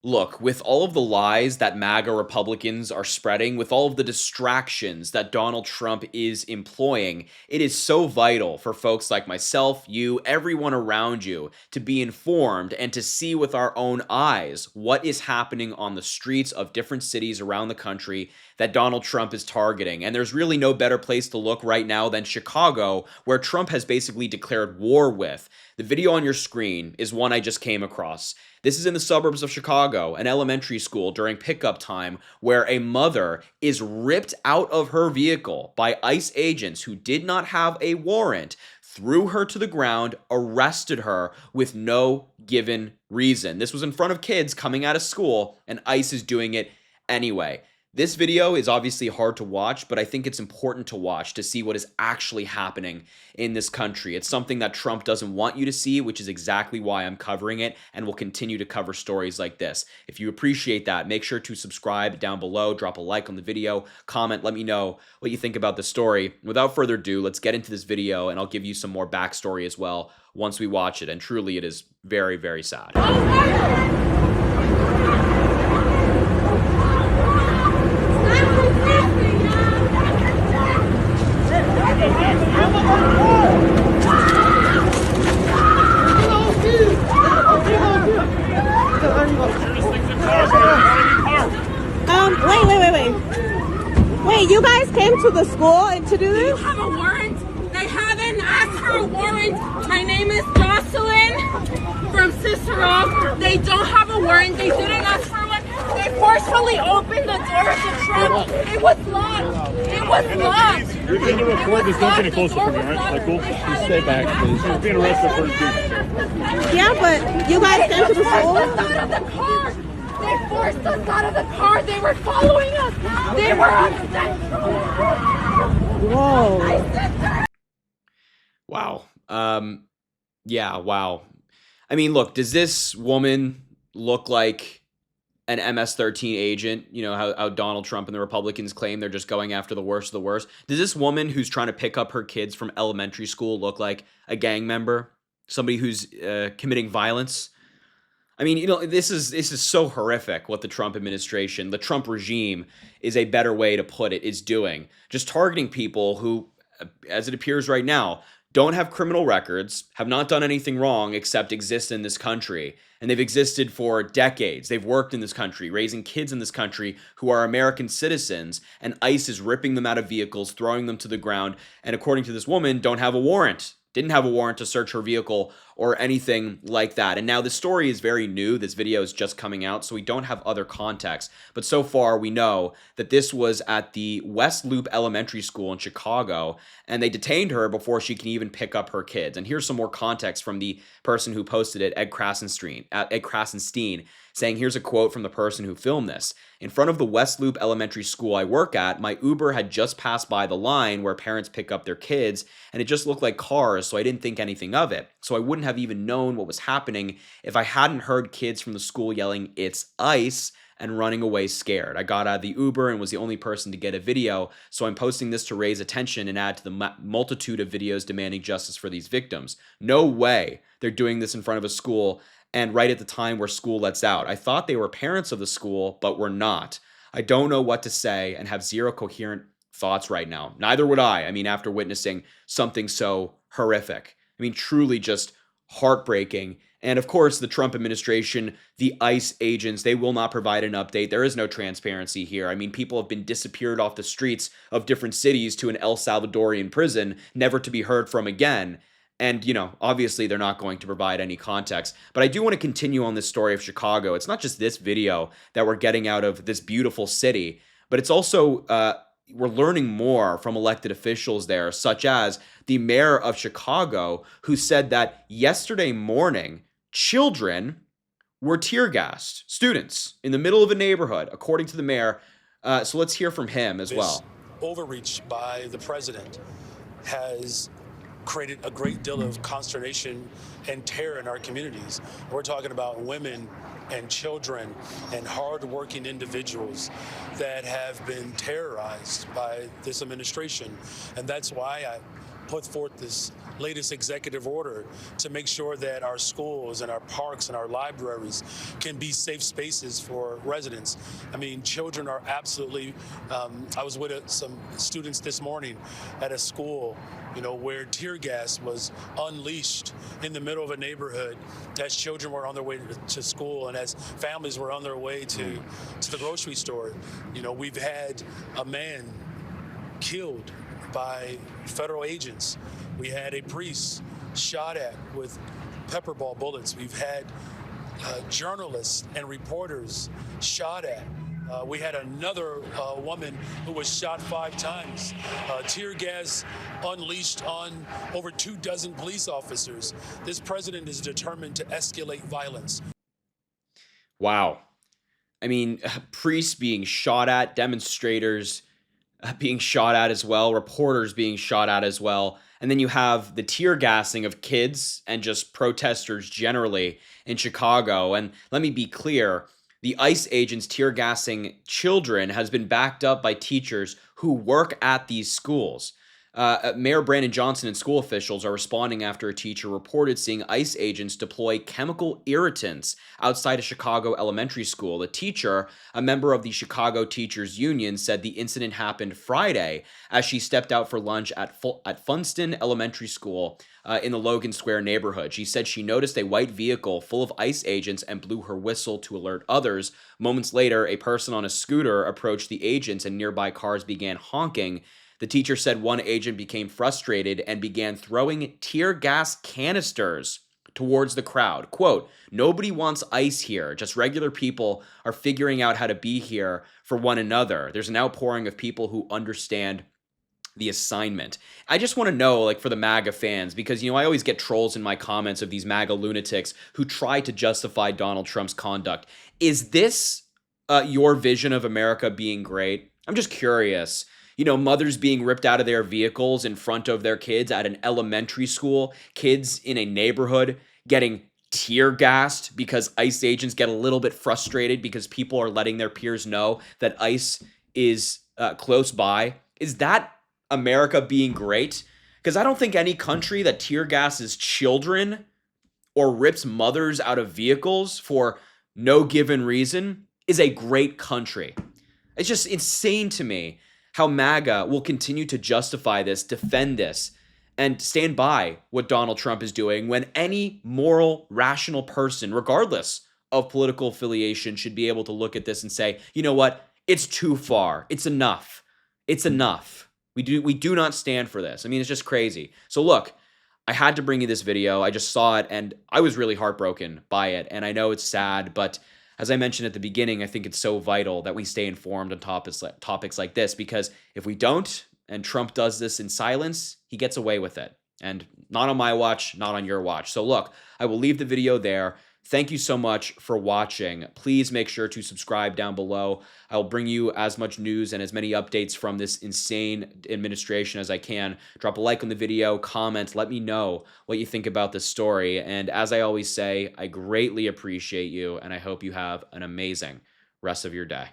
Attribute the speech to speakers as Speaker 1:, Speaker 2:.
Speaker 1: Look, with all of the lies that MAGA Republicans are spreading, with all of the distractions that Donald Trump is employing, it is so vital for folks like myself, you, everyone around you to be informed and to see with our own eyes what is happening on the streets of different cities around the country that Donald Trump is targeting. And there's really no better place to look right now than Chicago, where Trump has basically declared war with. The video on your screen is one I just came across. This is in the suburbs of Chicago, an elementary school during pickup time, where a mother is ripped out of her vehicle by ICE agents who did not have a warrant, threw her to the ground, arrested her with no given reason. This was in front of kids coming out of school, and ICE is doing it anyway. This video is obviously hard to watch, but I think it's important to watch to see what is actually happening in this country. It's something that Trump doesn't want you to see, which is exactly why I'm covering it and will continue to cover stories like this. If you appreciate that, make sure to subscribe down below, drop a like on the video, comment, let me know what you think about the story. Without further ado, let's get into this video and I'll give you some more backstory as well once we watch it. And truly, it is very, very sad.
Speaker 2: Wait, you guys came to the school to do this?
Speaker 3: Do you have a warrant? They haven't asked for a warrant. My name is Jocelyn from Sisson. They don't have a warrant. They didn't ask for one. They forcefully opened the door of the truck. It was locked. It was locked.
Speaker 4: You're going to record this. Don't get any closer from me, right? Like, cool? Just stay back, please. You're being arrested for the
Speaker 2: Yeah, but you guys came to the school?
Speaker 3: Out of the car. They forced us out of the car. They were following us. They were obsessed.
Speaker 2: Whoa.
Speaker 1: Wow. Yeah, wow. I mean, look, does this woman look like an MS-13 agent? You know, how Donald Trump and the Republicans claim they're just going after the worst of the worst. Does this woman who's trying to pick up her kids from elementary school look like a gang member? Somebody who's committing violence? I mean, you know, this is so horrific what the Trump administration, the Trump regime is a better way to put it, is doing. Just targeting people who, as it appears right now, don't have criminal records, have not done anything wrong except exist in this country. And they've existed for decades. They've worked in this country, raising kids in this country who are American citizens, and ICE is ripping them out of vehicles, throwing them to the ground, and according to this woman, don't have a warrant. Didn't have a warrant to search her vehicle or anything like that. And now this story is very new. This video is just coming out, so we don't have other context. But so far, we know that this was at the West Loop Elementary School in Chicago, and they detained her before she can even pick up her kids. And here's some more context from the person who posted it, Ed Krasenstein, saying, here's a quote from the person who filmed this. In front of the West Loop Elementary School I work at, my Uber had just passed by the line where parents pick up their kids, and it just looked like cars, so I didn't think anything of it. So I wouldn't have even known what was happening if I hadn't heard kids from the school yelling, "It's ICE," and running away scared. I got out of the Uber and was the only person to get a video, so I'm posting this to raise attention and add to the multitude of videos demanding justice for these victims. No way they're doing this in front of a school and right at the time where school lets out. I thought they were parents of the school, but were not. I don't know what to say and have zero coherent thoughts right now. Neither would I. I mean, after witnessing something so horrific. I mean, truly just heartbreaking. And of course, the Trump administration, the ICE agents, they will not provide an update. There is no transparency here. I mean, people have been disappeared off the streets of different cities to an El Salvadorian prison, never to be heard from again. And, you know, obviously they're not going to provide any context. But I do want to continue on this story of Chicago. It's not just this video that we're getting out of this beautiful city, but it's also we're learning more from elected officials there, such as the mayor of Chicago, who said that yesterday morning, children were tear gassed, students in the middle of a neighborhood, according to the mayor. So let's hear from him as well.
Speaker 5: Overreach by the president has created a great deal of consternation and terror in our communities. We're talking about women and children and hardworking individuals that have been terrorized by this administration. And that's why I put forth this latest executive order to make sure that our schools and our parks and our libraries can be safe spaces for residents. I mean, children are absolutely, I was with some students this morning at a school, where tear gas was unleashed in the middle of a neighborhood as children were on their way to school and as families were on their way to the grocery store. We've had a man killed by federal agents. We had a priest shot at with pepper ball bullets. We've had journalists and reporters shot at. We had another woman who was shot 5 times. Tear gas unleashed on over 24 police officers. This president is determined to escalate violence.
Speaker 1: Wow. I mean, priests being shot at, demonstrators being shot at as well, reporters being shot at as well. And then you have the tear gassing of kids and just protesters generally in Chicago. And let me be clear, the ICE agents tear gassing children has been backed up by teachers who work at these schools. Mayor Brandon Johnson and school officials are responding after a teacher reported seeing ICE agents deploy chemical irritants outside a Chicago elementary school. The teacher, a member of the Chicago Teachers Union, said the incident happened Friday as she stepped out for lunch at Funston Elementary School in the Logan Square neighborhood. She said she noticed a white vehicle full of ICE agents and blew her whistle to alert others. Moments later, a person on a scooter approached the agents and nearby cars began honking. The teacher said one agent became frustrated and began throwing tear gas canisters towards the crowd. Quote, "Nobody wants ICE here. Just regular people are figuring out how to be here for one another. There's an outpouring of people who understand the assignment." I just want to know, like, for the MAGA fans, because, I always get trolls in my comments of these MAGA lunatics who try to justify Donald Trump's conduct. Is this your vision of America being great? I'm just curious. Mothers being ripped out of their vehicles in front of their kids at an elementary school, kids in a neighborhood getting tear gassed because ICE agents get a little bit frustrated because people are letting their peers know that ICE is close by. Is that America being great? Because I don't think any country that tear gasses children or rips mothers out of vehicles for no given reason is a great country. It's just insane to me how MAGA will continue to justify this, defend this, and stand by what Donald Trump is doing when any moral, rational person, regardless of political affiliation, should be able to look at this and say, you know what? It's too far. It's enough. It's enough. We do not stand for this. I mean, it's just crazy. So look, I had to bring you this video. I just saw it and I was really heartbroken by it. And I know it's sad, but as I mentioned at the beginning, I think it's so vital that we stay informed on topics like this, because if we don't, and Trump does this in silence, he gets away with it. And not on my watch, not on your watch. So look, I will leave the video there. Thank you so much for watching. Please make sure to subscribe down below. I will bring you as much news and as many updates from this insane administration as I can. Drop a like on the video, comment, let me know what you think about this story. And as I always say, I greatly appreciate you, and I hope you have an amazing rest of your day.